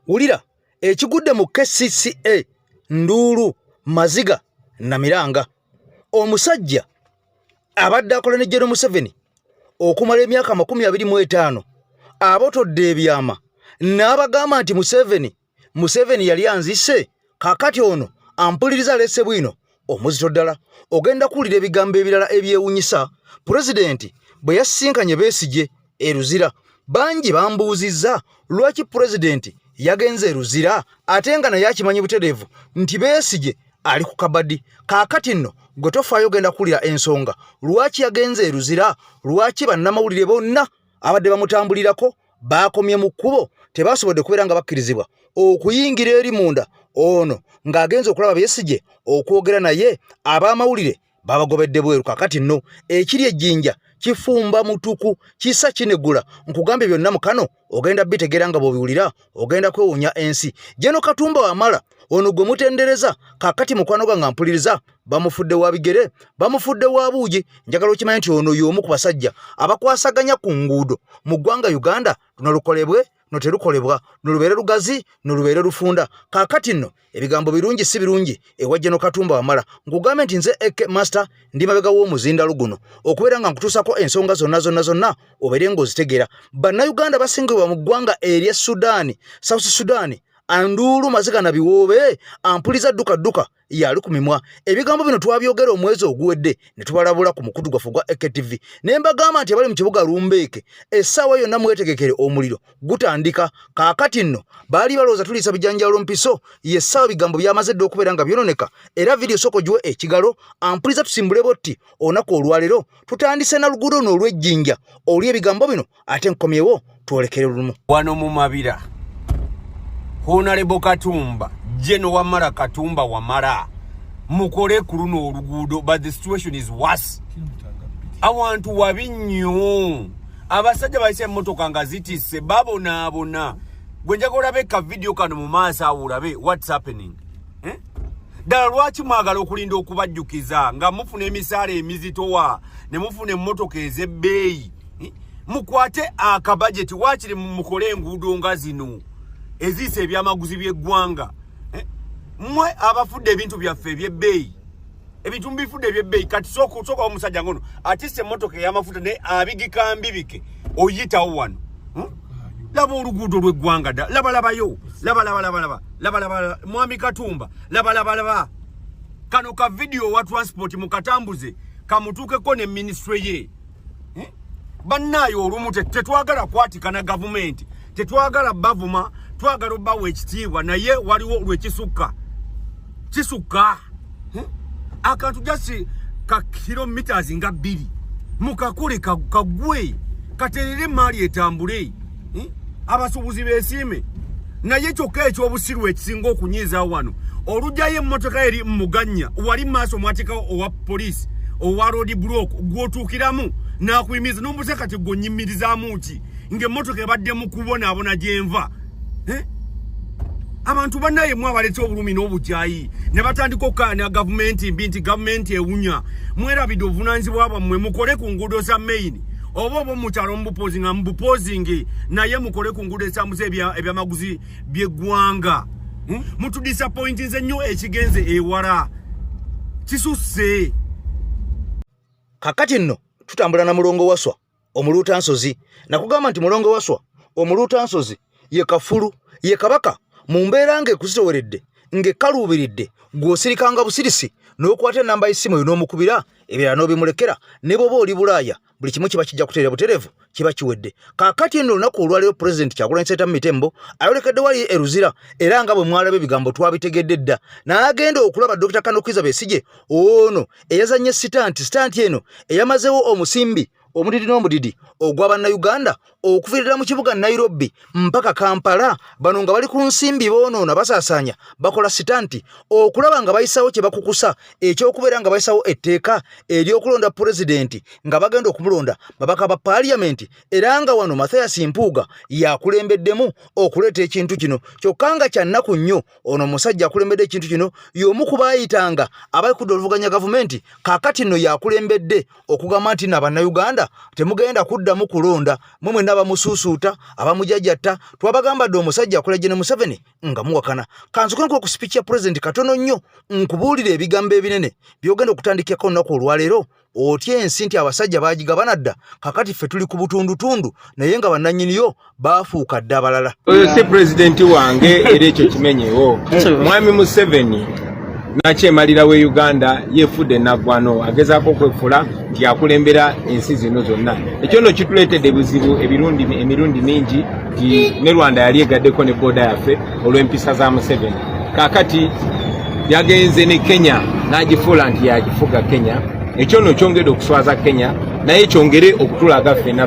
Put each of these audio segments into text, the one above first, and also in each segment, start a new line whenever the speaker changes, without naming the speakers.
Ulira ekigudde mu KCCA Ndulu Maziga na Miranga. Omusajja abadde akola ne General Museveni okumala emyaka 25 abotodde ebyama n'abagamba nti Museveni yali anzise kakati ono ampuliriza lese bwino omuzito ddala ogenda kuwulira ebigambo ebirala ebyewunyisa. Pulezidenti bwe yasinkanye Besigye eruzira bangi bambuuzizza lwaki pulezidenti yagenze eruzira ate nga naye akimanyi butereevu nti Besigye ali ku kabadi. Kaakati nno gwe tofaayo ogenda kuwulira ensonga lwaki yagenze eruzira, lwaki bannamawulire bonna abadde bamutambulirako baakomye mu kkubo tebaasobodde kubeera nga bakkirizibwa okuyingira eri munda ono ng'agenze okulaba Besigye okwogera naye ab'amawulire babagobedde bweru. Kakati nno ekiri ejjinja kifumba mutuku kisa kinegula nkugambye byonna mukano ogenda bitegeera nga bw'obiwulira ogenda kwewuunya ensi. Jeno Katumba Wamala ono gwe mutendereza kakati mukwano gwange mpuliriza bamufudde wa bigere bamufudde wa buugi. Njagala okimanyi nti ono y'omu ku basajja abakwasaganya ku nguudo mu ggwanga Uganda lunalukolebwe noterukolebwa nolubeere lugazi nolubeere lufunda. Kakati nno ebigambo birungi si birungi ewa Jeno Katumba Wamala nkugambe nti nze Eke Master ndi mabega w'omuzindaalo guno okubeera nga nkutuusako ensonga zonna obeere ng'ozitegeera. Bannayuganda basingibwa mu ggwanga erya Sudaani, South Sudan, Ndulu Maziga na biwoobe ampuliza dduka yali ku mimwa. Ebigambo bino twabyogera omwezi oguwedde ne tubalabula ku mukutu gwaffe gwa EKTV ne mbagamba nti abali mu kibuga Lumbeeke essaawa yonna mwetegekere omuliro gutandika. Kaakati nno baali balowooza tuliisa bijanjaalo mpiso yessaawa bigambo byamaze dde okubeera nga byononeka era vidiyo soko giwe ekigalo ampuliza tusimbule botti olunaku olwaleero tutandise na luguudo luno olw'ejjinja oli ebigambo bino ate nkomyewo twolekere lumu.
Wano mu Mabira Honorable Katumba, Jeno Wamala Katumba Wamala, mukole ku luno oluguudo, but the situation is worse. Abantu wabi nnyo. Abasajja bayise emmotoka nga zitisse babona. Gwe njagala olabe ka video kano mu maaso awo olabe what's happening. Ddala lwaki mwagala okulinda okubajjukiza nga mufuna emisaala emizitowa ne mufuna emmotoka ez'ebbeeyi. Mukwate akabajeti waakiri mukole enguudo nga zino ezise ebyamaguzi by'eggwanga. Mmwe abafudde ebintu byaffe eby'ebbeeyi ebintu mbifudde eby'ebbeeyi kati soka omusajja ngono atisse emmotoka ey'amafuta ne abigika mbibike oyitawo wano. Laba oluguudo lw'eggwanga dda labalabayo laba Mwami Katumba laba kano ka video wa transport mukatambuze kamutuukeko ne ministry ye. Bannaayo olumu tetwagala kwatika na gavumenti tetwagala bavuma twagala obbawo ekitiibwa naye waliwo lwekisukka akantu jasi ka kilometers nga 2 mukakole kagwe katerere maali etambule abasubuzi beesiime naye kyokka ekyobusiru ekisinga okunyiiza wano olujjayo emmotoka eri muganya wali maaso mwatekawo owa poliisi owa road block gwotuukiramu nakuyimiza n'omuse kati gonyimirizaamu ki ng'emmotoka ebadde mu kubonaabona gyenva. Abantu bannaye mwe abaletse obulumi n'obujjayi ne batandika okkaanya gavumenti mbi nti gavumenti ewunya mwerabidde obuvunaanyizibwa bwammwe mukole ku nguudo za main oba mukyalo mubupoozingi naye mukole ku nguudo esambuza ebyamaguzi by'eggwanga. Mutudisappointinze nnyo ekigenze ewala kisusse.
Kakati nno tutambula na Mulongo Waswa omuluuta nsozi nakugamba nti Mulongo Waswa omuluuta nsozi ye kafulu ye kabaka mu mbeera ng'ekuzitoweredde ng'ekkaluubiridde gw'osirikanga busirisi n'okwata ennamba y'essimu n'omukubira ebirala n'obimulekera ne bw'oba oli Bulaaya buli kimu kiba kijja kuteera butereevu kiba kiwedde. Kaakati nno olunaku olwaleero pulezidenti Kyagulanyi Ssentamu Mitembo ayolekedde wali eruzira era nga bwe mwalaba ebigambo twabitegedde dda n'agenda okulaba Dr. Kanokiza Besigye ono eyazanye sitanti eno eyamazeewo omusimbi omudidi n'omudidi ogwa bannayuganda okuviirira mu kibuga Nairobi mpaka Kampala bano nga bali ku nsimbi boonoona basaasaanya bakola sitanti okulaba nga bayisawo kye bakukusa ekyokubeera nga bayisawo etteeka ery'okulonda pulezidenti nga bagenda okumulonda babaka ba paaliyamenti era nga wano Mathias Mpuuga yakulembeddemu okuleeta ekintu kino kyokka nga kya nnaku nnyo ono omusajja akulembedde ekintu kino y'omu ku baayitanga abali kudda oluvuganya gavumenti kaakati nno yakulembedde okugamba nti na bannayuganda Uganda temugenda kuddamu kulonda mwe naba mususuuta abamujajatta twabagambadde omusajja akola General Museveni nga muwakana kanzuke nko ku speech ya president katono nnyo nkubuulira ebigambo ebinene byogenda okutandikako olunaku olwaleero otye ensi nti abasajja baagigabana dda kakati ffe tuli ku butundutundu naye nga bannannyiniyo baafuuka dda abalala.
Oyo si pulezidenti wange era ekyo kimenyewo. Mwami Museveni nakyemalira we Uganda yefudde naggwano agezaako okwefula nti akulembera ensi zino zonna. Ekyo nno kituleetedde ebizibu emirundi mingi nti ne Rwanda yali egaddeko ne booda yaffe olw'empisa za Museveni. Kaakati yagenze ne Kenya n'agifuula nti yagifuga Kenya. Ekyo nno kyongedde okuswaza Kenya naye kyongere okutulaga ffenna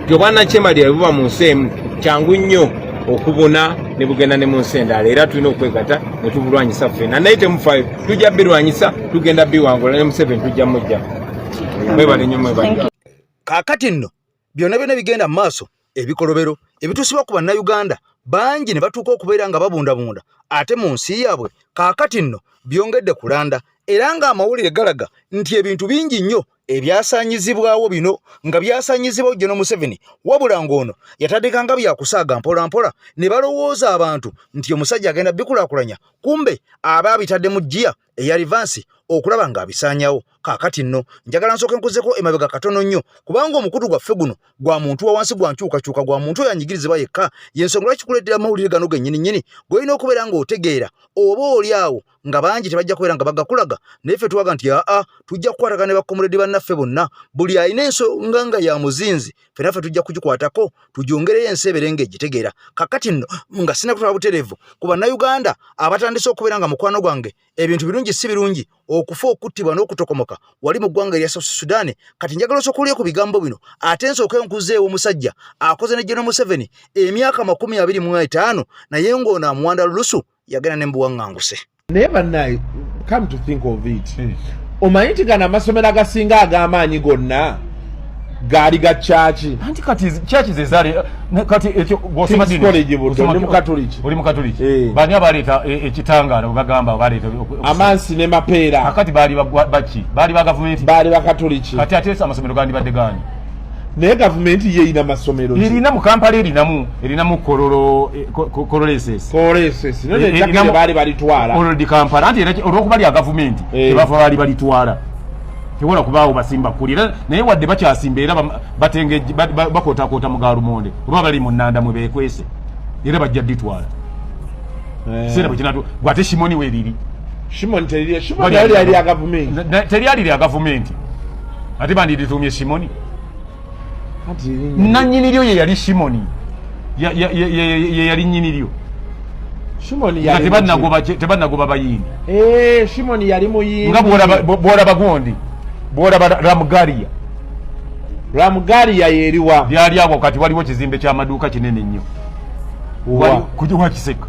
nti obwana kyemalira buba mu nsi emu kyangu nnyo okubona ne bugenda ne mu nsi endala era tulina okwegatta ne tubulwanyisa ffenna naye temufaayo tujja birwanyisa tugenda biwangula ne Museveni tujja mujja mwebale nnyo mwebale.
Kaakati nno byonna bigenda mu maaso ebikolobero ebituusibwa ku bannayuganda bangi ne batuuka okubeera nga babundabunda ate mu nsi yaabwe kaakati nno byongedde kulanda era nga amawulire galaga nti ebintu bingi nnyo ebyasaanyizibwawo bino nga byasaanyizibwa General Museveni wabula ng'ono yatandika nga byakusaaga mpola ne balowooza abantu nti omusajja agenda bikulaakulanya kumbe aba abitadde mu jjiya eya rivansi okulaba ng'abisaanyawo. Kaakati nno njagala nsooke nkuzeko emabega katono nnyo kubanga omukutu gwaffe guno gwa muntu wa wansi gwa nkyukakyuka gwa muntu oyo anyigirizibwa yekka y'ensonga lwaki kuleetera amawulire gano gennyini gw'olina okubeera ng'otegeera oba oli awo nga bangi tebajja kubeera nga bagakulaga naye ffe tuwaga nti tujja kukwatagana ne bakomuledi bannaffe bonna buli alina ensonga nga ya muzinzi ffe naffe tujja kugikwatako tugyongereyo ensi ebeere ng'egitegeera. Kakati nno nga sinakutwala butereevu ku bannayuganda abatandise okubeera nga mukwano gwange ebintu birungi si birungi okufa okuttibwa n'okutokomoka wali mu ggwanga erya South Sudan kati njagala osooka ku bigambo bino ate nsooke nkuzeewo omusajja akoze ne General Museveni emyaka 25 naye ng'ono amuwanda lulusu yagenda ne mbuwaŋŋanguse.
Naye bannaye come to think of it omanyi nti gano amasomero agasinga ag'amaanyi gonna gaali ga chachi
anti kati chachi zezali kati ekyo bosoma dini
college buto ndi mukatoliki
oli mukatoliki bani abaleta ekitangalo bagamba baleta
amansi ne mapeera
akati bali bachi bali ba government
bali bakatoliki
kati atesa amasomero gandi badde gani
naye gavumenti ye ina masomero
irina mu Kampala irina mu Koroleses
none jakile bali balitwala
olodi Kampala anti olwokubali ya gavumenti tebava bali balitwala tewala kubaawo basimba kulira naye wadde bakyasimba era batenge bakota mu Galumonde oba bali mu Nnanda mwe bekwese era bajja ditwala sera bkinatu gwate Shimoni weriri
Shimoni yali ya gavumenti
teri ya gavumenti ate bandi ditumye Shimoni nanyiniryo ye yali Shimoni ye yali nyiniryo
Shimoni yali
tebanagoba bayindi
Shimoni yali muyindi
nga bora bagondi bora Ramgaria yeriwa byali abo kati waliwo kizimbe ky'amaduuka kinene nnyo kujiwa kiseka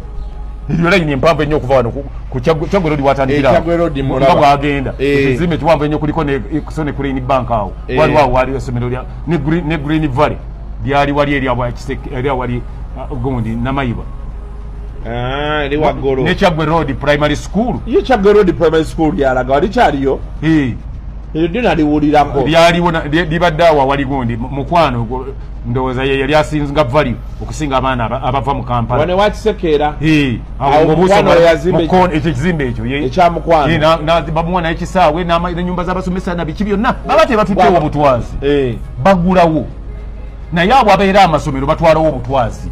iyo line empamvu ennyo okuva wano ku Kyagwe Road watandikira nga bwagenda ekizimbe kiwanvu ennyo kuliko ne Green Bank awo waliwo waliwo essomero lya ne Green Valley byali wali eri wali gondi Namayiba
eri waggulu
ne Kyagwe Road Primary School
iyo Kyagwe Road Primary School yalaga wali kyaliyo iyo dina liwulirako
byaliwo libadde awo wali gondi mukwano ndowooza ye yali asinga value okusinga abaana abava mu Kampala
wane wakisekera
ekizimbe ekyo
ekyamukwano
bamuwa naye ekisaawe n'ennyumba z'abasomesa na biki byonna baba tebatuddewo obutwazi bagulawo naye abo abeera amasomero batwalawo obutwazi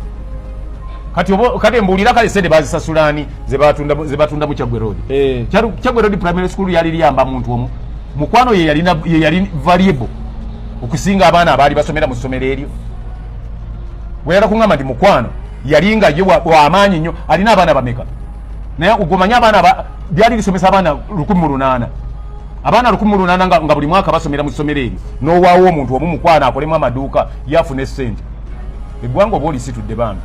kati mbuulira kale sente bazisasulani ze batunda mu Kyagwe Road Kyagwe Road Primary School yali liyamba muntu omu mukwano ye yali variable okusinga abaana abaali basomera mu ssomero eryo wera kuŋŋamba ndi mukwano yali nga ye w'amaanyi nnyo alina abaana bameka naye ogumanya abaana byali lisomesa abaana 1800 abaana 1800 nga buli mwaka basomera mu ssomero eryo n'owaawo omuntu omu mukwano akolemu amaduuka yafuna essente eggwanga oba oli situdde bambi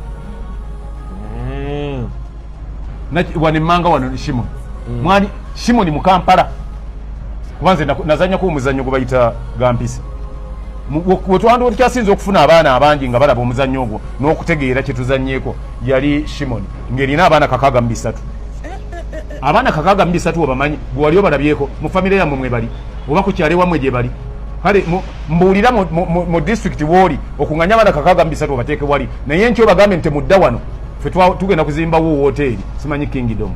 wano emmanga wano Shimoni mwali Shimoni mu Kampala kubanze nazanyako omuzannyo gwe bayita gampisi wetwandika tukyasinza okufuna abaana abangi nga balaba omuzannyo ogwo n'okutegeera kye tuzannyeko yali Shimoni ng'erina abaana 63 abaana 63 obamanyi gwe wali obalabyeko mu famire yammwe mwe bali oba ku kyalo ewammwe gye bali kale mbuulira mu district woli okunganya abana kakaga 3 obateeke wali naye nkyo bagambe nti mudda wano ffe tugenda kuzimbawo hoteri simanyi Kingdom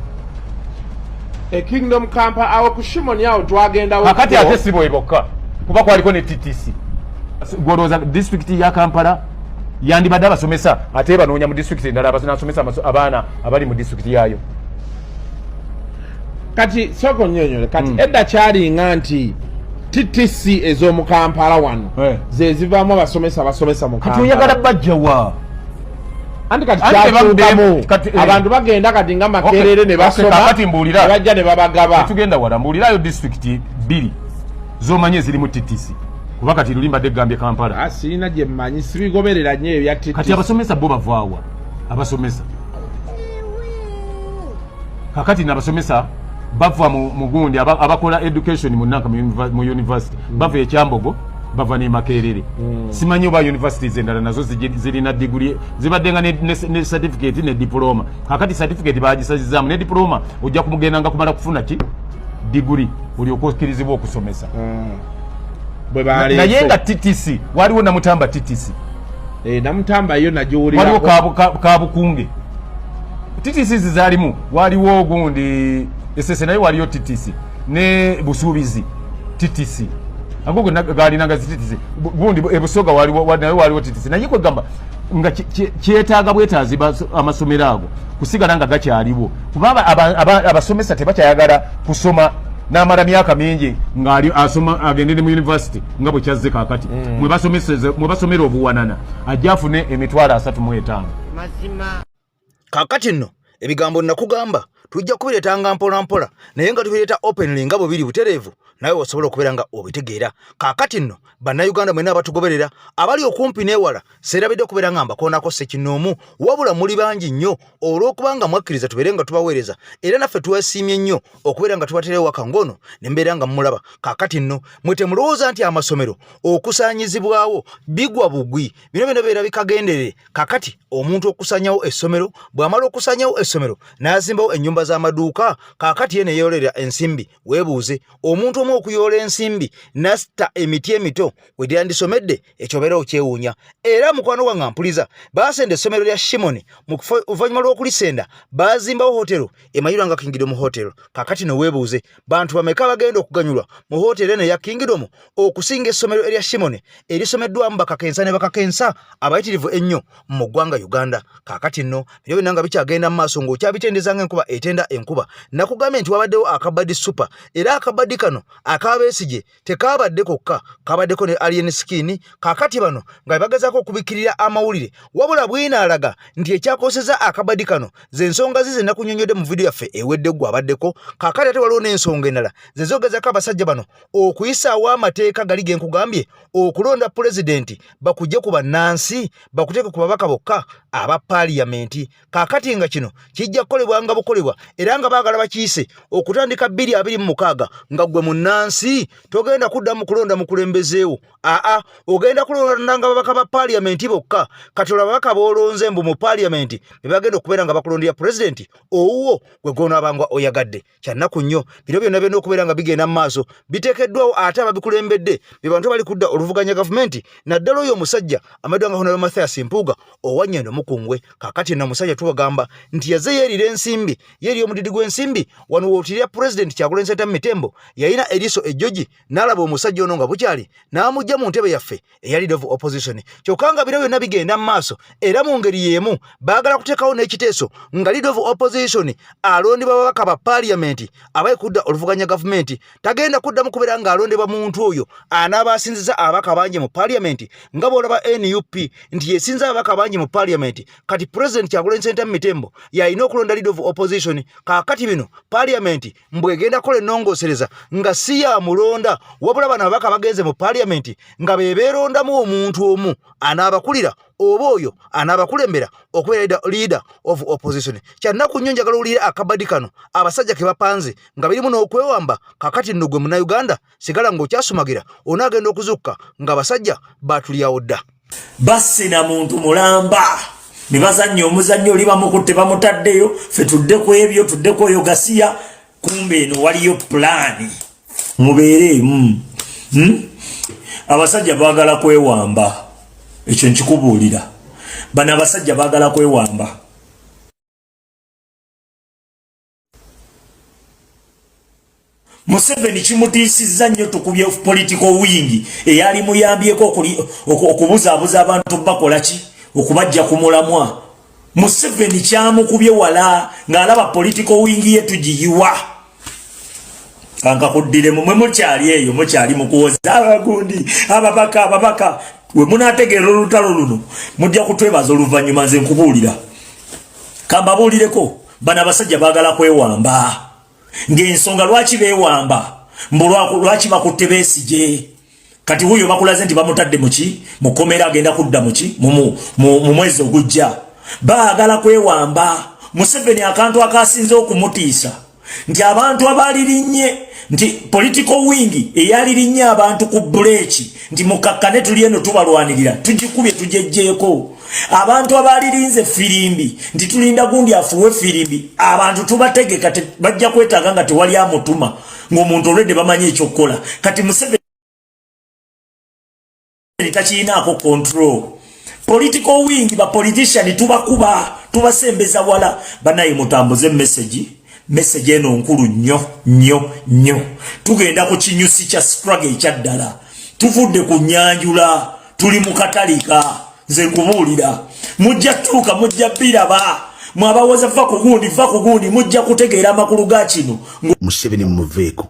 Kingdom Kampala awo ku Shimoni awo twagendawo
kakati ate sibo ebokka kuba kwaliko ne TTC gwolowooza district ya Kampala yandibadde abasomesa ate banoonya mu district endala abasomesa abaana abali mu district yayo
kati soko nyonyole kati edda kyalinga nti TTC ez'omu Kampala wano ze zivaamu abasomesa mu Kampala
kati oyagala bajjawa
anti kati kyatuukamu abantu bagenda kati nga Makerere ne basoma bajja ne babagaba
tugenda wala mbuulirayo district 2 z'omanye ziri mu TTC kuba kati lulimba de Gambia Kampala
sirina gye mmanyi sibigoberera nnyo ebya TTC
kati abasomesa bo bavaawa abasomesa kakati n'abasomesa bava mu gundi abakola education mu Nanka mu university bava e Kyambogo bava ne Makerere simanyi oba universities endala nazo zirina degree zibaddenga ne certificate ne diploma kakati certificate bagisazizaamu ne diploma ojja kumugendanga kumala kufuna ki degree oli okukkirizibwa okusomesa naye nga TTC waliwo Namutamba TTC
Namutamba yo nagiwulira
waliwo Kabukunge TTC zizalimu waliwo gundi esese naye waliyo TTC ne Busuubizi TTC agogo galinanga TTC gundi ebusoga waliwo TTC naye kwegamba nga kyetaaga bwetaazi amasomero ago kusigala nga gakyaliwo kuba abasomesa tebakyayagala kusoma n'amala myaka mingi ng'ali asoma agendere mu university nga bwe kyazze kakati mwe basomera obuwanana ajja afune emitwalo 35
mazima kakati nno ebigambo nakugamba tujja kubireetanga mpola mpola naye nga tubireeta openly nga bwe biri butereevu nawe osobola okubeera nga obitegeera kaakati nno bannayuganda mwena abatugoberera abali okumpi n'ewala seerabidde okubeera nga mbakoonako ssekinnoomu wabula muli bangi nnyo olw'okubanga mwakkiriza tubeere nga tubaweereza era naffe tuwasiimye nnyo okubeera nga tubaterewo waka ngono ne mbeera nga mulaba kaakati nno mwe temulowooza nti amasomero okusaanyizibwawo bigwa bugwi bino byonna beera bikagenderere kaakati omuntu okusanyawo essomero bw'amala okusanyawo essomero n'azimbawo ennyumba z'amaduuka kaakati ye ne yeeyolera ensimbi weebuuze omuntu omu okuyoola ensimbi nasita emiti emito wedyandisomedde ekyobeera okyewuunya era mukwano gwange ampuliza baasenda essomero lya Shimoni oluvannyuma lw'okulisenda baazimbawo hotero emayirwanga Kingdom Hotel kaakati ne weebuuze bantu bameka bagenda okuganyulwa mu hotero eno eya Kingdom okusinga essomero erya Shimoni erisomeddwamu bakakensa ne bakakensa abayitirivu ennyo mu ggwanga Uganda kaakati nno bino byonna nga bikyagenda mu maaso ng'okyabitendeza ng'enkuba etenda enkuba nakugambye nti wabaddewo akabaddi super era akabaddi kano akabeesige tekaabadde kokka kabaddeko ne alien skin kaakati bano nga bagezaako okubikkirira amawulire wabula bwinaalaga nti ekyakoseza akabaddi kano ze nsonga ze nakunyonyodde mu vidiyo yaffe ewedde gwe abaddeko kaakati ate waliwo n'ensonga endala ze zogezaako abasajja bano okuyisaawo amateeka gali ge nkugambye okulonda pulezidenti bakujje ku bannansi bakuteeke ku babaka bokka aba paaliyamenti kaakati nga kino kijja kukolebwa nga bukolebwa era nga baagala bakiyise okutandika 2026 nga gwe munnansi togenda kuddamu kulonda mukulembezeewo ogenda kulonda nga babaka ba paaliyamenti bokka kati olababaka boolonze mbu mu paaliyamenti be bagenda okubeera nga bakulondera pulezidenti owuwo gwe goonaabanga oyagadde kyannaku nnyo bino byonna byonna okubeera nga bigenda mu maaso biteekeddwawo ate ababikulembedde be bantu bali kudda oluvuganya gavumenti naddala oyo omusajja amaddwa nga Honorable Mathias Mpuuga owanyendo mukungwe kaakati nno omusajja tubagamba nti yaze yeerira ensimbi yeeri omudidi gw'ensimbi wano wootirira pulezidenti Kyagulanyi Ssentamu Mitembo yalina eriiso ejjogi n'alaba omusajja ono nga bukyali n'amujja mu ntebe yaffe eya leader of opposition kyokka nga bino byonna bigenda mu maaso era mu ngeri y'emu baagala kuteekawo n'ekiteeso nga leader of opposition alondebwa babaka ba paaliyamenti abayi kudda oluvuganya gavumenti tagenda kuddamu kubeera ng'alondebwa muntu oyo anaaba asinziza ababaka bangi mu paaliyamenti nga bw'olaba NUP nti yesinza ababaka bangi mu paaliyamenti kati pulezidenti Kyagulanyi Ssentamu Mitembo yalina okulonda leader of opposition kaakati bino paaliyamenti mbwegenda kola ennongoosereza nga si ya mulonda wabula bano ababaka bagenze mu paaliyamenti nga be beerondamu omuntu omu anaabakulira oba oyo anaabakulembera okubeera leader of opposition kyannaku nnyo njagala owulira akabaddi kano abasajja ke bapanze nga birimu n'okwewamba kakati nno gwe munnayuganda sigala ng'okyasumagira onaagenda okuzukka nga abasajja baatulyawo dda
basina muntu mulamba ne bazannya omuzannyo oli bamukutte bamutaddeyo ffe tudde ku ebyo tudde ku oyo gasiya kumbe eno waliyo pulaani mubeereemu abasajja baagala kwewamba ekyo nkikubuulira bano abasajja baagala kwewamba Museveni kimutiisizza nnyo tukubye political wing eyali muyambyeko okubuzaabuza abantu bakola ki okubajja ku mulamwa Museveni kyamukubye wala ng'alaba political wing ye tugiyiwa kanka kuddire mwe mukyali eyo mukyali mukuwoza abagundi ababaka we munategeera olutalo luno mujja kutwebaza oluvannyuma nze nkubuulira kambabuulireko bano abasajja baagala kwewamba ng'ensonga lwaki beewamba lwaki bakutte Besigye kati huyo bakulaze nti bamutadde muki mukomera agenda kudda muki mu mwezi ogujja baagala kwewamba Museveni akantu akasinze okumutiisa nti abantu abalirinnye nti political wing eyalirinnye abantu ku buleeki nti mukakkane tuli eno tubalwanirira tugikubye tujejjeeko abantu abalirinze firimbi nti tulinda gundi afuwe firimbi abantu tubategeka bajja kwetaaga nga tewali amutuma ng'omuntu olwedde bamanyi ekyokukola kati Museveni takiinaako control political wing ba politician tubakuba tubasembeza wala banaye mutambuze message eno nkulu nnyo tugenda ku kinyusi kya struggle ekyaddala tuvudde ku nyanjula tuli mu katalika nze nkubuulira mujja tuuka mujja biraba mwabawoza va ku gundi mujja kutegeera amakulu ga kino
Museveni muveeko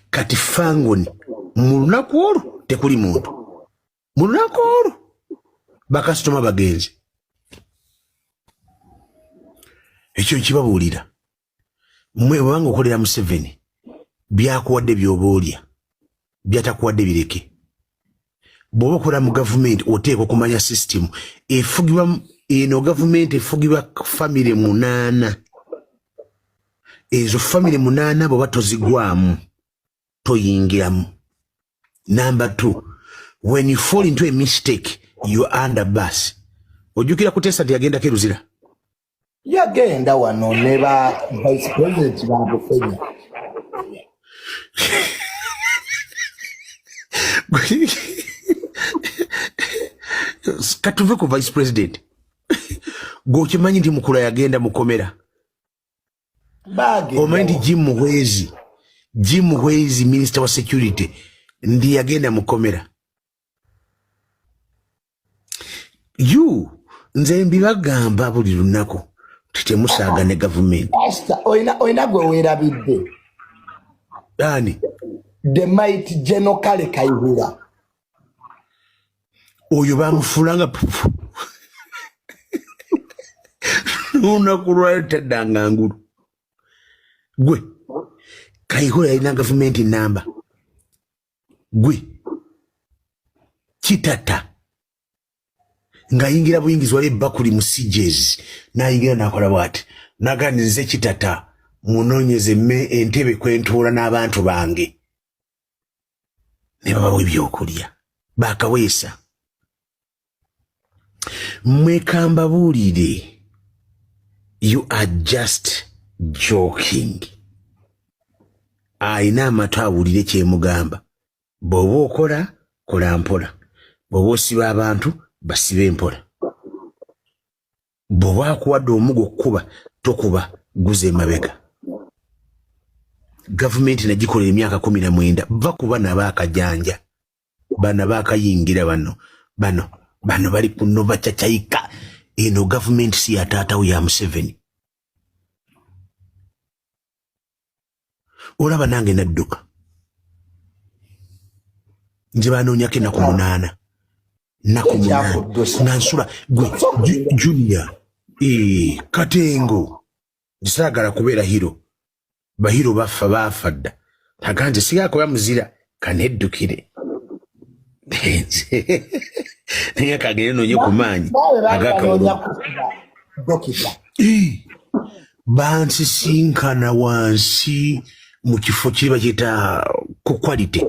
kati fangoni mu lunaku olwo tekuli muntu mu lunaku olwo bakasitoma bagenzi ekyo kibabuulira mmwe bwanga okolera Museveni byakuwadde by'oboolya byatakuwadde bireke bw'oba okola mu gavumenti oteekwa okumanya system efugibwa eno gavumenti efugibwa famire 8 ezo famire 8 bw'oba tozigwamu toyingiramu. Number 2, when you fall into a mistake you are under bus. Ojukira kutesa ndi agenda keruzira
yagenda wano neba vice president wa Kenya
katuve ku vice president gokimanyi ndi mukula yagenda mukomera omanyi Jim Muhwezi minister wa security ndi yagenda mukomera nze mbibagamba buli lunaku titemusaaga ne government
oina gwe weerabidde
Dani
the might General Kale Kayihura
oyo bamufulanga lunaku lwaleteddanga ngulu gwe Kayihura yalina government number gwe kitata nga yingira buyingizi wali bakuli mu CJs na yingira nakola bwati naganize kitata munonyeze entebe kwentura n'abantu bange ne baba webyokulya bakaweesa mwekamba bulire you are just joking aina amatu awulire kyemugamba bw'oba okola kola mpola bw'oba osiba abantu basibe mpola bw'oba akuwadde omugo okukuba tokuba guze emabega gavumenti nagikolera emyaka 19 bakuba nabakajanja bana bakayingira bano bali kuno bacacaika eno gavumenti si ya taatawo ya Museveni olaba nange nadduka nze banoonyako ennaku 8 nansula gwe Junior Katengo nsaagala kubeera hiro bahiro bafa dda aganze sigakola muzira kaneddukire naye kagere noonye ku maanyi bansisinkana wansi mu kifo kiba kyeta ku quality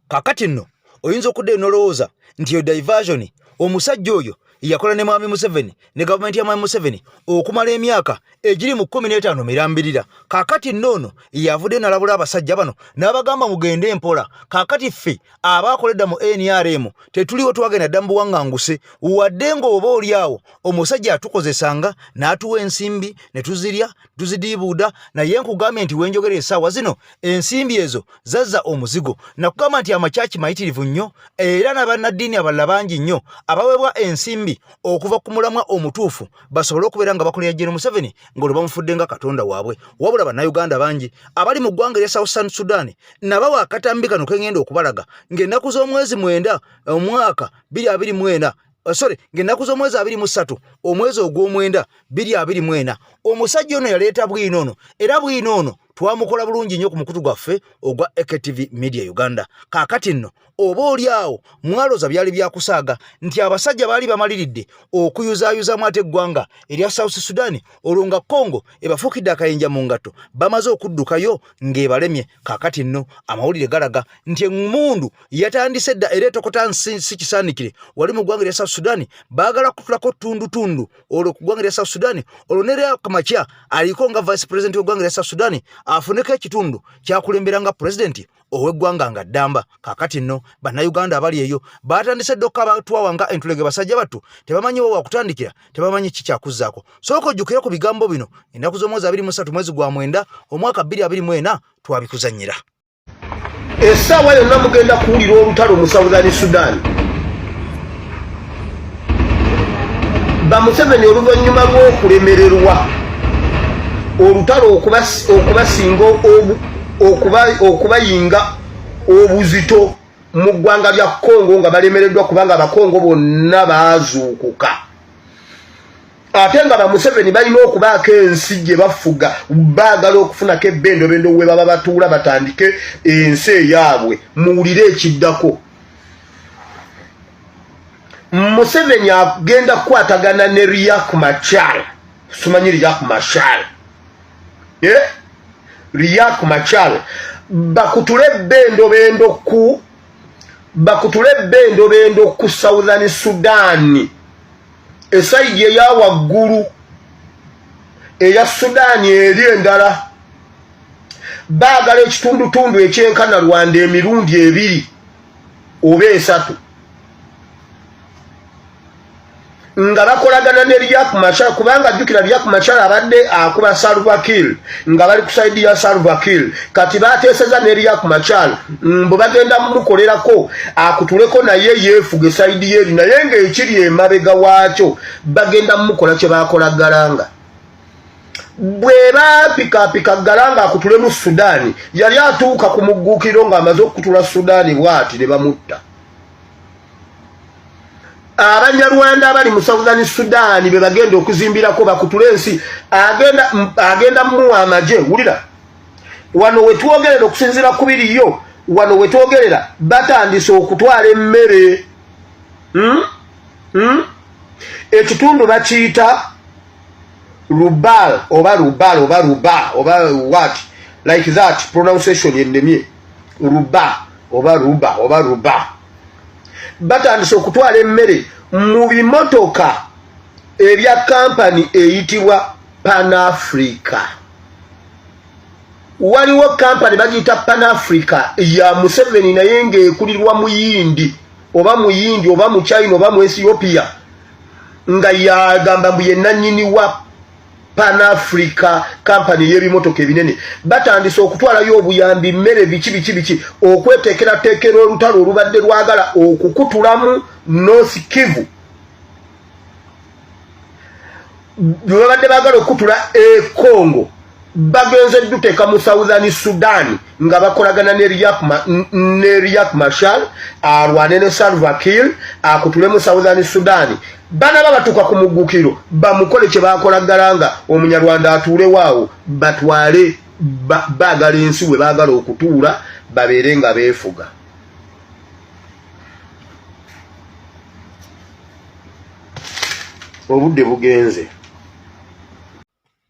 kakati nno oyinza okudde nolowooza nti yo diversion omusajja oyo yakola ne Mwami Museveni ne gavumenti ya Mwami Museveni okumala emyaka egiri mu 15 mirambirira. Kakati nnono yavudde n'alabula abasajja bano n'abagamba mugende empola. Kakati ffe abaakoledda mu NRM tetuliwo twagenda dda mu buwaŋŋanguse wadde ng'oba oliawo omusajja atukozesanga n'atuwa ensimbi ne tuzirya tuzidiibuuda. Naye nkugambye nti wenjogera essaawa zino ensimbi ezo zazza omuzigo. Nakugamba nti amakyaki mayitirivu nnyo era n'abannaddiini abalala bangi nnyo abaweebwa ensimbi okuva ku mulamwa omutuufu basobole okubeera nga bakolera General Museveni ng'olwo bamufudde nga katonda waabwe. Wabula bannayuganda bangi abali mu ggwanga erya South Sudan nabawa akatambi kano kengenda okubalaga ng'ennaku z'omwezi 9 omwaka 2024 ng'ennaku z'omwezi 23 omwezi ogw'omwenda 2024 omusajja ono yaleeta bwino ono era bwino ono twamukola bulungi nnyo ku mukutu gwaffe ogwa AKTV Media Uganda. Kaakati nno oba oliawo mwaloza byali byakusaaga nti abasajja baali bamaliridde okuyuzaayuzamu ate eggwanga erya South Sudan olwo nga Congo ebafuukidde akayinja mu ngatto bamaze okuddukayo ng'ebalemye. Kaakati nno amawulire galaga nti emmundu yatandise dda era etokota si kisaanikire wali mu ggwanga erya South Sudan baagala kutulako tundutundu olwo ku ggwanga erya South Sudan olwo nerya kamakya aliko nga vice president w'eggwanga erya South Sudan afuneko ekitundu kyakulemberanga president ow'eggwanga nga ddamba. Kaakati nno bannayuganda abali eyo baatandise dda okkabatwawanga entulege basajja battu tebamanyi wa wakutandikira tebamanyi kikyakuzzaako. Sooka ojjukire ku bigambo bino ennaku z'omwezi 23 mwezi gwa mwenda omwaka 2024 twabikuzannyira.
Essaawa yonna mugenda kuwulira olutalo mu Southern Sudan. Bamuseveni oluvannyuma lw'okulemererwa olutalo okubasinga okubayinga obuzito mu ggwanga lya Congo nga balemereddwa kubanga abakongo bonna baazuukuka. Ate nga Bamuseveni balina okubaako ensi gye bafuga baagala okufunako ebbendobendo we baba batuula batandike ensi eyaabwe. Muwulire ekiddako. Museveni agenda kukwatagana ne Riek Machar. Simanyi Riek Machar. Riek Machar bakutule bendo ku Southern Sudan esaidi eya waggulu eya Sudan eri endala baagala ekitundutundu ekyenkana Rwanda emirundi 2 oba 3 nga bakolagana ne Riek Machar kubanga jjukira Riek Machar abadde akuba Salva Kiir nga bali ku side ya Salva Kiir. Kati baateeseza ne Riek Machar mbo bagenda mukolerako akutuleko naye yeefuge side yeri naye ng'ekiri emabega waakyo bagenda mukola kye baakolagalanga. Bwe baapika galanga akutule mu Sudaani yali atuuka ku mugguukiro ng'amaze okutula Sudaani bw'ati ne bamutta. Abanyarwanda abali mu Southern Sudan be bagenda okuzimbirako bakutule ensi agenda mu amaje. Wulira wano wetwogerera okusinzira ku biriyo wano wetwogerera batandise okutwala emmere ekitundu bakiyita Rubal oba what like that pronunciation yennemye Ruba oba Ruba batandise okutwala emmere mu bimotoka ebya kampani eyitibwa Pan Africa. Waliwo kampani bagiyita Pan Africa ya Museveni naye ng'ekulirwa muyindi oba mu China oba mu Ethiopia nga yagamba mbu ye nannyini wa Pan Africa kampani y'ebimotoka ebinene. Batandise okutwalayo obuyambi mmere biki okweteekerateekera olutalo olubadde lwagala okukutulamu North Kivu. Babadde baagala okutula Congo bagenze duteeka mu Southern Sudan nga bakolagana ne Riek Machar alwane ne Salva Kiir akutule mu Southern Sudan. Bana babatuka ku muggukiro bamukole kye baakolagalanga omunyarwanda atuule waawo batwale baagala ensi we baagala okutuula babeere nga beefuga. Obudde bugenze.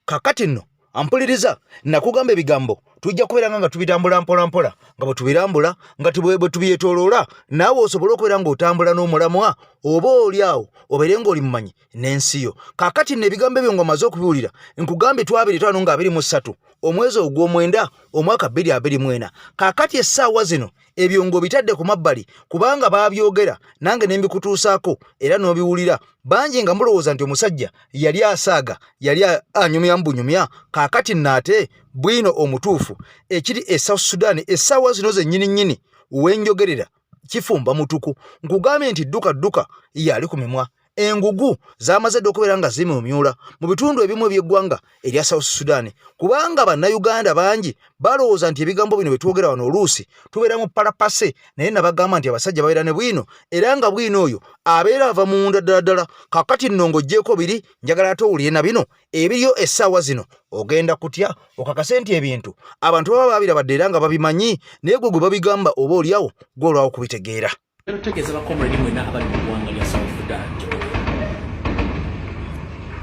Kakati nno ampuliriza nakugamba ebigambo tujja kubeera nga tubitambula mpola mpola nga bwe tubirambula nga bwe tubyetooloola naawe osobola okubeera ng'otambula n'omulamwa oba oli awo obeere ng'oli mumanyi n'ensi yo. Kaakati nno ebigambo ebyo ng'omaze okubiwulira nkugambye 25/23 omwezi ogw'omwenda omwaka 2024. Kaakati essaawa zino ebyo ng'obitadde ku mabbali kubanga baabyogera nange ne mbikutuusaako era n'obiwulira bangi nga mulowooza nti omusajja yali asaaga yali anyumya mu bunyumya. Kaakati nnaate bwino omutuufu ekiri e South Sudan essaawa zino zennyini wenjogerera kifumba mutuku nkugambye nti dduka yali ku mimwa. Engugu zamaze okubeera nga zimumyula mu bitundu ebimu eby'eggwanga erya South Sudan kubanga bannayuganda bangi balowooza nti ebigambo bino betwogera wano oluusi tubeera mu palapase naye nabagamba nti abasajja babeera ne bwino era nga bwino oyo abeera ava munda ddala. Kakati nno ng'oggyeko biri njagala ate owulire na bino ebiriyo essaawa zino ogenda kutya okakase nti ebintu abantu baba babirabadde era nga babimanyi naye gwe babigamba oba oliawo gwolwawo kubitegeera.
Tutegeeza bakomredi mwena abali mu ggwanga lya South Sudan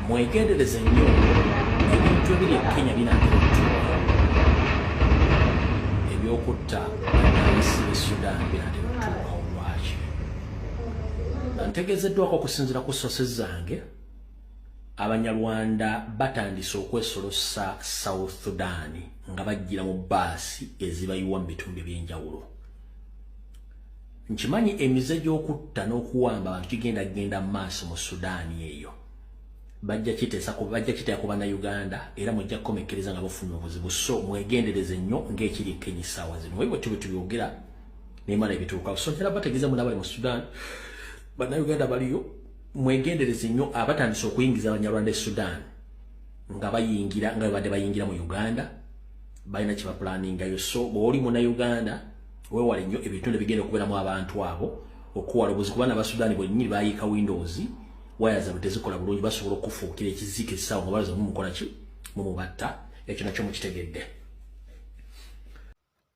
mwegendereze nnyo ebintu ebiri e Kenya binatera okutuuka ebyokutta bannansi b'e Sudan binatera okutuuka olwaki. Ntegeezeddwako okusinziira ku sources zange abanyarwanda batandise okwesolosa South Sudan nga bajjira mu baasi ezibayiwa mu bitundu ebyenjawulo. Nkimanyi emize gy'okutta n'okuwamba abantu genda maaso mu Sudaani eyo bajja kiteesa ku bannayuganda era mujja kukomekkereza nga bafunye obuzibu. So mwegendereze nnyo ng'ekiri e Kenya essaawa zino bwe bwe tubyogera neemala ebituuka. So ntera bategeeza muna bali mu Sudan bannayuganda baliyo mwegendereze nnyo abatandise okuyingiza abanyarwanda e Sudan nga babadde bayingira mu Uganda balina kye bapulaningayo. So bw'oli munnayuganda wewale nnyo ebitundu bigenda okubeeramu abantu abo okuwala obuzibu kubanga abasudaani bwennyini bayiika windows waya zaabwe tezikola bulungi basobola okufuukira ekiziika essaawa nga balaza mumukola ki mumubatta. Ekyo nakyo mukitegedde.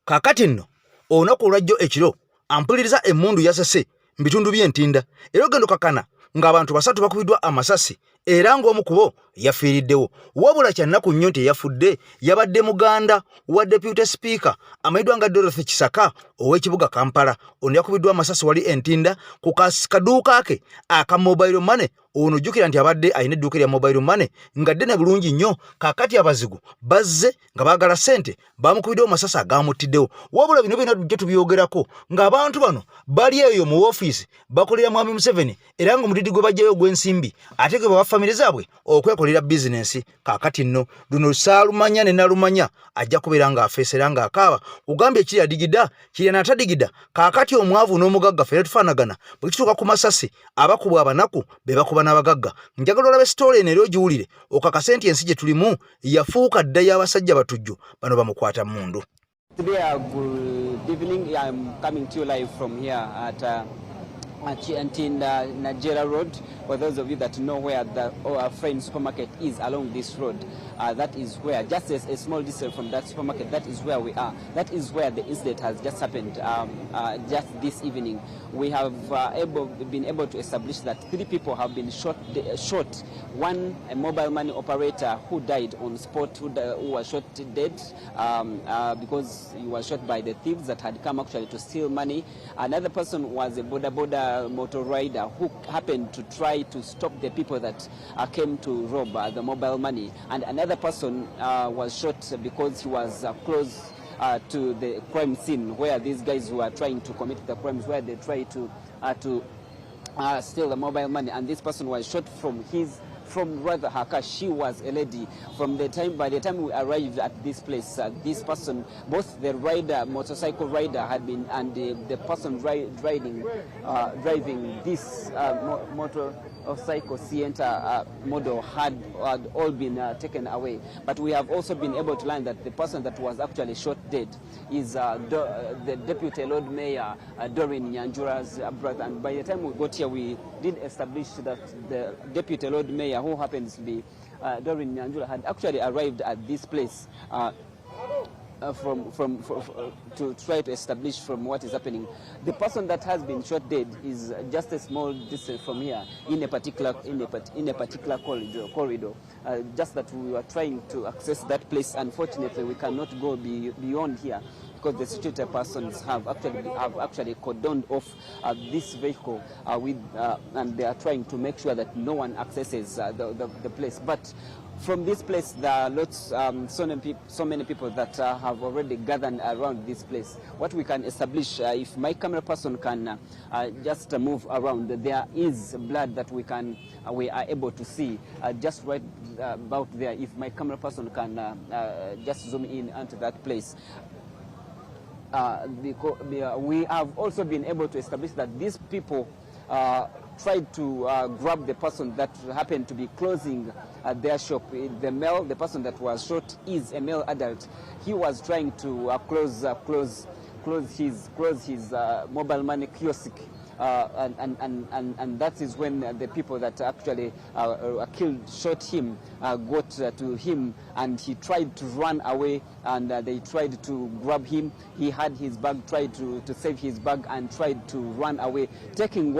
Kaakati nno olunaku olwajjo ekiro ampuliriza emmundu yasese mu bitundu by'entinda era ogenda okakana ng'abantu 3 bakubiddwa amasasi era ng'omu ku bo yafiiriddewo. Wabula kyannaku nnyo nti eyafudde yabadde muganda wa deputy speaker amayiddwa nga Dorothy Kisaka ow'ekibuga Kampala. Ono yakubiddwa amasasi wali entinda ku kaduuka ke aka mobile money. Ono jjukira nti abadde alina edduuka lya mobile money nga ddene bulungi nnyo. Kaakati abazigu bazze nga baagala ssente bamukubiddewo amasasi agaamutiddewo. Wabula bino byonna tujja tubyogerako ng'abantu bano bali eyo mu woofiisi bakolera Mwami Museveni era ng'omudidi gwe bajjayo gw'ensimbi ate gwe bawa famire zaabwe okwekolera bizinensi. Kaakati nno luno saalumanya ne nalumanya ajja kubeera ng'afeesa era ng'akaaba kugambye ekiri adigida kiri n'atadigida. Kaakati omwavu n'omugagga ffe tufaanagana bwe kituuka ku masasi abakubwa abanaku be bakuba n'abagagga. Njagala olabe sitoole eno era ogiwulire okakase nti ensi gye tulimu yafuuka dda y'abasajja batujju bano bamukwata mundu.
Today, good evening. I'm coming to you live from here at Nigeria Road. For those of you that know where the Frame supermarket is along this road, that is where, just a small distance from that supermarket, that is where we are. That is where the incident has just happened just this evening. We have been able to establish that 3 people have been shot. One, a mobile money operator who died on spot, who was shot dead because he was shot by the thieves that had come actually to steal money. Another person was a boda motor rider who happened to try to stop the people that came to rob the mobile money. And another person was shot because he was close to the crime scene where these guys were trying to commit the crimes, where they tried to steal the mobile money. And this person was shot from rather her car. She was a lady. By the time we arrived at this place, this person, both the motorcycle rider had been, and the person driving this motorcycle Sienta model had all been taken away. But we have also been able to learn that the person that was actually shot dead is the Deputy Lord Mayor Doreen Nyanjura's brother. And by the time we got here, we did establish that the Deputy Lord Mayor, who happens to be Doreen Nyanjura, had actually arrived at this place to try to establish from what is happening. The person that has been shot dead is just a small distance from here in a particular corridor. Just that we were trying to access that place. Unfortunately, we cannot go beyond here because the security persons have actually cordoned off this vehicle and they are trying to make sure that no one accesses the place. But from this place, there are so many people that have already gathered around this place. What we can establish, if my camera person can just move around, there is blood that we are able to see just right about there. If my camera person can just zoom in onto that place. We have also been able to establish that these people tried to grab the person that happened to be closing their shop. The person that was shot is a male adult. He was trying to close his mobile money kiosk. And that is when the people that actually shot him, got to him, and he tried to run away, and they tried to grab him. He had his bag, tried to save his bag, and tried to run away, taking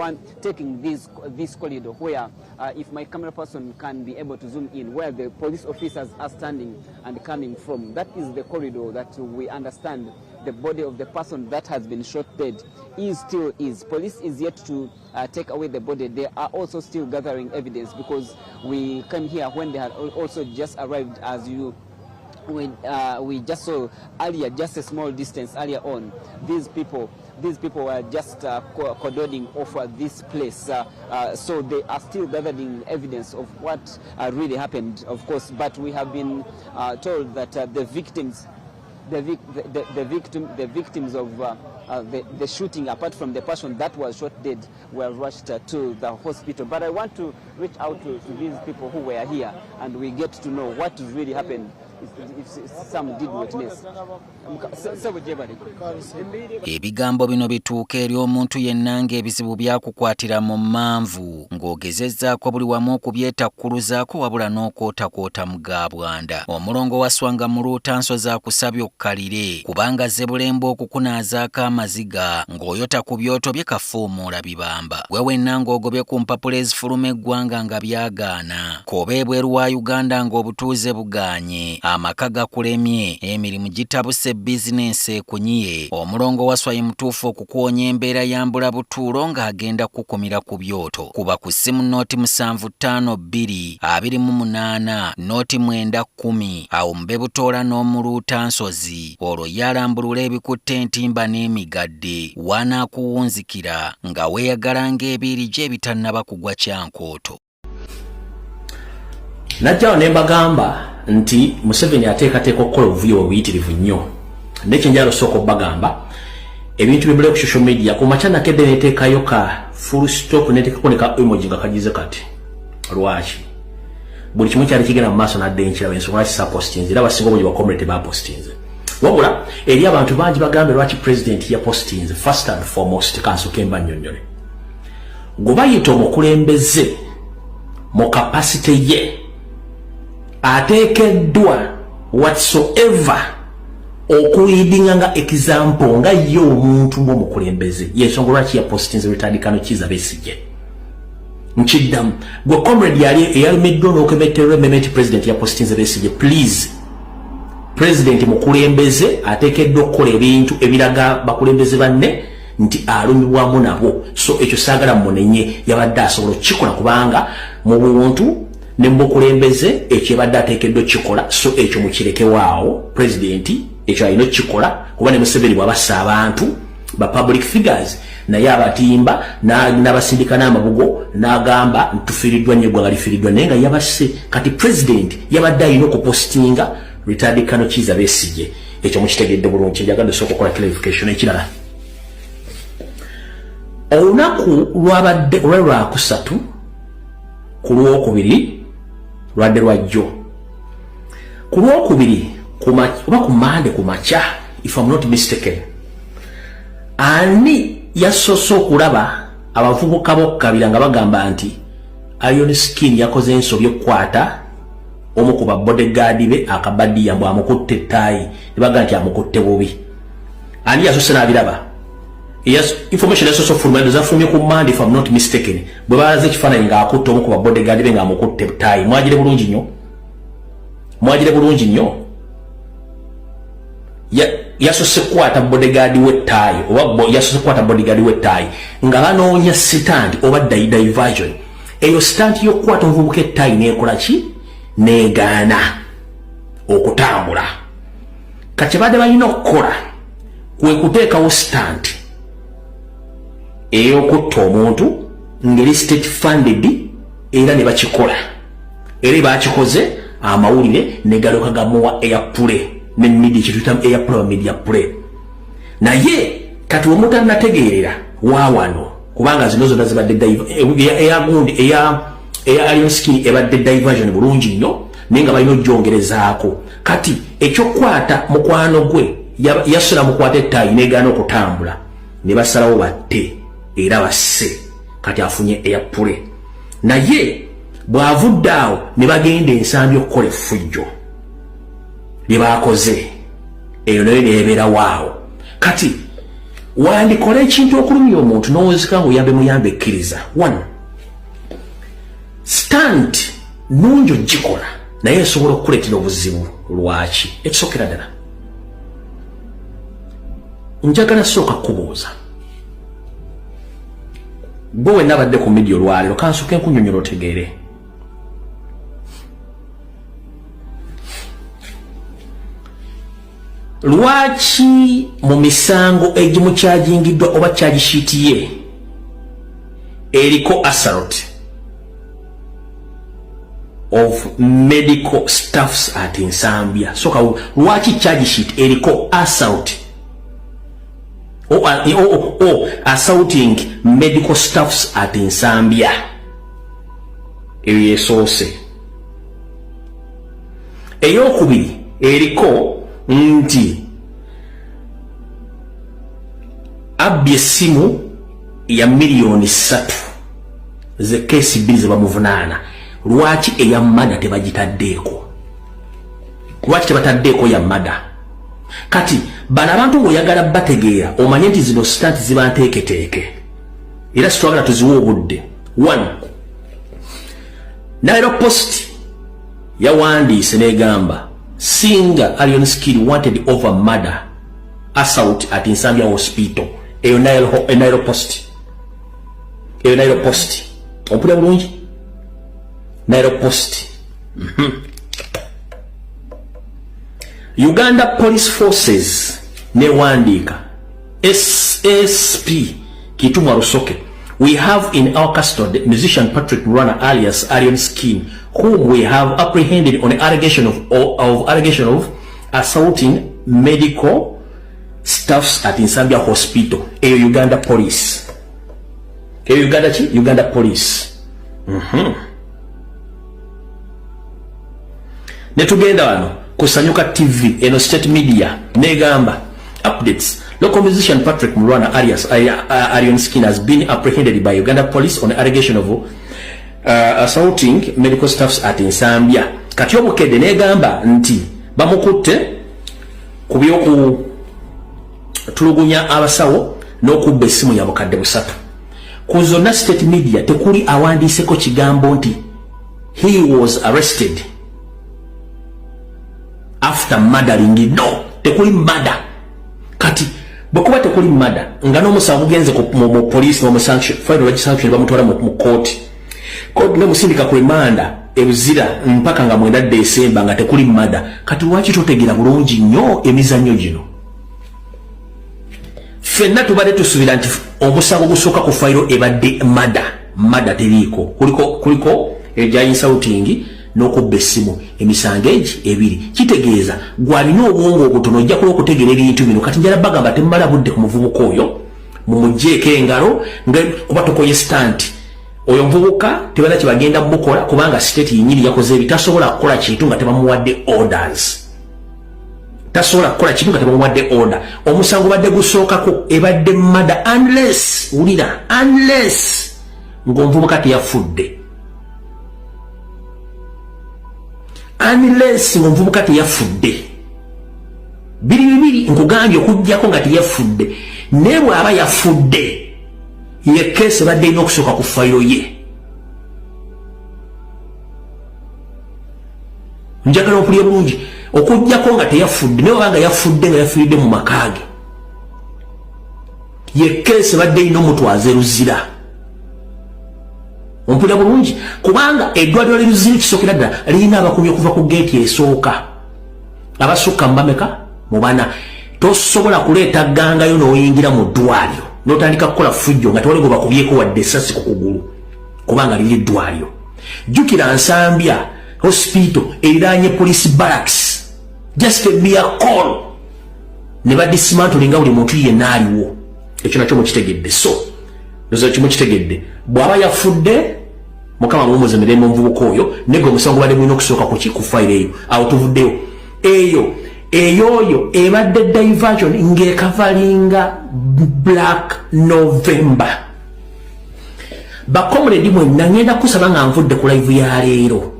this corridor where, if my camera person can be able to zoom in, where the police officers are standing and coming from. That is the corridor that we understand the body of the person that has been shot dead still is. Police is yet to take away the body. They are also still gathering evidence because we came here when they had also just arrived, as we just saw earlier, just a small distance earlier on. These people were just cordoning off this place. So they are still gathering evidence of what really happened, of course. But we have been told that the victims of the shooting, apart from the person that was shot dead, were rushed to the hospital. But I want to reach out to these people who were here, and we get to know what really happened. If some did witness.
Ebigambo bino bituuka eri omuntu yenna ng'ebizibu byakukwatira mu manvu ng'ogezezzaako buli wamu okubyetakkuluzaako wabula n'okwotakwota mu gaabwanda. Omulongo wa Swanga mu Luutansozi akusabye okkalire kubanga Zebbulembe okukunaazaako amaziga ng'oyota ku byoto bye kafuumuula bibamba. Gwe wenna ng'ogobye ku mpapula ezifuluma eggwanga nga byagaana. Koba ebweru wa Uganda ng'obutuuze bugaanye. Amaka gakulemye, emirimu gitabuse bizinensi ekunyiye. Omulongo wa Swai mutuufu okukuwonya embeera ya mbulabutuulo ng'agenda kukumira ku byoto. Kuba ku ssimu nooti 7552 28 nooti 910 awo mube Butoola n'omu Luutansozi. Olwo yalambulula ebikutte entimba n'emigadde wanaakuwunzikira nga weeyagala ng'ebiiri gye bitannaba kugwa Kyankooto.
Najjawo ne mbagamba nti Museveni ateekateeka okukola obuvuyo obuyitirivu nnyo. Nekyenjalo sooka obbagamba ebintu bibula ku social media ku makya nakedde neteekayo ka full stop neteekako ne ka emoji nga kagize kati. Lwaki? Buli kimu kyali kigenda mu maaso nadde nkiraba ensonga lwaki sapostinze era abasinga obungi bakomere tebapostinze. Wabula eri abantu bangi bagambe lwaki president yapostinze. First and foremost kansooke mba nnyonnyole. Gwe bayita omukulembeze mu capacity ye ateekeddwa whatsoever okuidinga nga example nga ye omuntu ng'omukulembeze y'ensonga lwaki yapostinze Rutandikano Kizza Besigye. Nkiddamu gwe comrade yali eyalumiddwa n'okemetterwa emmeme president yapostinze Besigye. Please president mukulembeze ateekeddwa okukola ebintu ebiraga bakulembeze banne nti alumibwamu nabo. So ekyo saagala munenye yabadde asobola okukikola kubanga mu buntu ne mukulembeze ekyo yabadde ateekeddwa okukikola. So ekyo mukirekewaawo president ekyo alina okukikola kuba ne Museveni bw'abassa abantu ba public figures naye abatimba n'abasindika n'amabugo n'agamba ntufiiriddwa nnyo eggwanga lifiiriddwa naye nga yabasse. Kati president yabadde alina okupostinga Rutandikano Kizza Besigye. Ekyo mukitegedde bulungi. Njagala osooka okukola clarification. Ekirala olunaku lwabadde olwalwakusatu ku Lwokubiri lwadde lwajjo. Ku Lwokubiri oba ku Mande ku makya, if I'm not mistaken, ani yasoose okulaba abavubuka bokkabira nga bagamba nti Iron Skin yakoze ensobi okukwata omu ku bodyguard be akabaddi yambo amukutte tayi nibaga nti amukutte bubi ani yasoose n'abiraba yes information yasoose ofuluma zafulumye ku Monday if I'm not mistaken bwe balaze ekifaananyi ng'akutte omu ku bodyguard be ng'amukutte tayi mwagire bulungi nnyo yasoose kukwata bodyguard we tayi oba yasoose kukwata bodyguard we tayi nga banoonya stand oba diversion eyo stand y'okukwata omuvubuka ettayi n'ekola ki n'egaana okutambula kati badde balina okukola kwe kuteekawo stand ey'okutta omuntu ngeri state funded era ne bakikola era bakikoze amawulire ne galyoka gamuwa airplay ne media kituyita airplay media play naye kati omuntu anategeerera waawano kubanga zino zonna zibadde eyagundi eya Alien Skin ebadde diversion bulungi nnyo naye nga balina ogyongerezaako kati ekyokwata mukwano gwe yasula mukwata ettayi n'egaana okutambula ne basalawo batte era basse kati afunye airplay naye bw'avudde awo ne bagenda ensambi okukola effujjo lye baakoze eyo nayo neebeerawo awo kati wandikola ekintu okulumya omuntu n'owezeka ng'oyambe muyambe ekkiriza one stand nungi ogikola naye esobola okukuleetera obuzibu lwaki ekisookera ddala njagala sooka kubuuza gwe wenna abadde ku media olwaleero kansooke nkunnyonnyola otegeere lwaki mu misango egimu kyajingiddwa oba kyagishiitiye eriko assault of medical staffs at Nsambya soka lwaki kyagishiiti eriko assault assaulting medical staffs at Nsambya eyo yesoose eyokubiri eriko nti abbye essimu ya miliyoni 3 ze kesi bbiri ze bamuvunaana lwaki eya mada tebagitaddeeko lwaki tebataddeeko ya mada kati bano abantu bw'oyagala bategeera omanye nti zino stanti ziba nteeketeeke era sitwagala tuziwa obudde one Nairo Post yawandiise n'egamba Singa Alien Skin wanted over murder assault at Nsambya Hospital. Eyo Nairo Post. Eyo Nairo Post. Ompulira bulungi? Nairo Post. Uganda Police Forces ne wandika SSP Kitumwa Rusoke. We have in our custody musician Patrick Murana alias Alien Skin, whom we have apprehended on the allegation of assaulting medical staffs at Nsambya Hospital. Uganda Police. Uganda Police. Netugenda wano kusanyuka TV eno state media negamba updates. Local musician Patrick Murwana alias Alien Skin has been apprehended by Uganda Police on the allegation of assaulting medical staffs at Nsambya. Kati obukedde negamba nti bamukutte ku byoku tulugunya abasawo n'okubba essimu ya bukadde 3. Ku zonna state media tekuli awandiiseko kigambo nti he was arrested after murdering. No, tekuli murder. Kati bwekuba tekuli murder nga n'omusango genze mu police n'omusanction federal legislation bamutwala mu court ne musindika ku emanda ebuzira mpaka nga 9 December nga tekuli murder. Kati lwaki totegera bulungi nnyo emizannyo gino? Fenna tubadde tusubira nti omusango gusooka ku fayiro ebadde murder teriiko, kuliko eja insulting n'okubba essimu. Emisango egi ebiri kitegeeza gwalina obwongo obutono ojja kuba okutegeera ebintu bino. Kati njala bagamba temmala budde ku muvubuka oyo mumugjeeko engalo kuba tokoye stand. Oyo muvubuka tebana kye bagenda mukola kubanga state yennyini yakoze ebitasobola kukola kintu nga tebamuwadde orders. Tasobola kukola kintu nga tebamuwadde order. Omusango badde gusookako ebadde murder unless ng'omuvubuka teyafudde. unless omuvubuka teyafudde bibiri nkugambye okujjako nga teyafudde ne bw'aba yafudde ye keesi badde ina okusooka ku fayiro ye njagala okulya bulungi okujjako nga teyafudde naye oba nga yafudde nga yafiiridde mu makaage ye keesi badde ina omutwaze luzira ompulira bulungi kubanga eddwaliro liruzira kisookera ddala lirina abakubi okuva ku geeti esooka abasukka mbameka mu bana tosobola kuleeta gangayo n'oyingira mu ddwaliro n'otandika kukola fujjo nga tewali gwe bakubyeko wadde essasi ku kugulu kubanga liri ddwaliro jjukira Nsambya hospital eriraanye police barracks just a mere call ne badisimantle nga buli muntu yenna aliwo ekyo nakyo mukitegedde so ndoza kimu kitegedde bw'aba yafudde mukama mumuze mirembe omuvubuka oyo negwe omusango badde mulina okusooka ku fayiro eyo awo tuvuddeyo eyoyo ebadde diversion ng'ekavalinga Black November bakomuledi mwenna ngenda kusaba nga nvudde ku live ya leero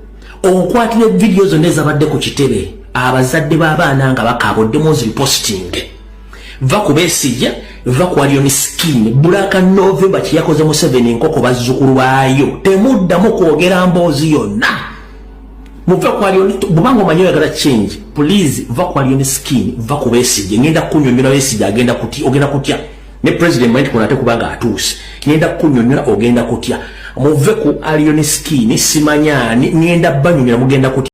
okwatira video zonna ezabadde ku kitebe abazadde b'abaana nga bakaabodde mozi reposting va ku Besigye va ku Alioni Skin Black November kyeyakoze Museveni enkoko bazzukulu baayo temuddamu kwogera mboozi yonna muve ku Alioni bubanga omanyi oyagala change please va ku Alioni Skin va ku Besigye ngenda kunnyonnyola Besigye agenda ogenda kutya ne president mwenti kunate kubanga atuuse ngenda kunnyonnyola ogenda kutya muve ku Alioni Skin simanyani ngenda banyonnyola mugenda kutya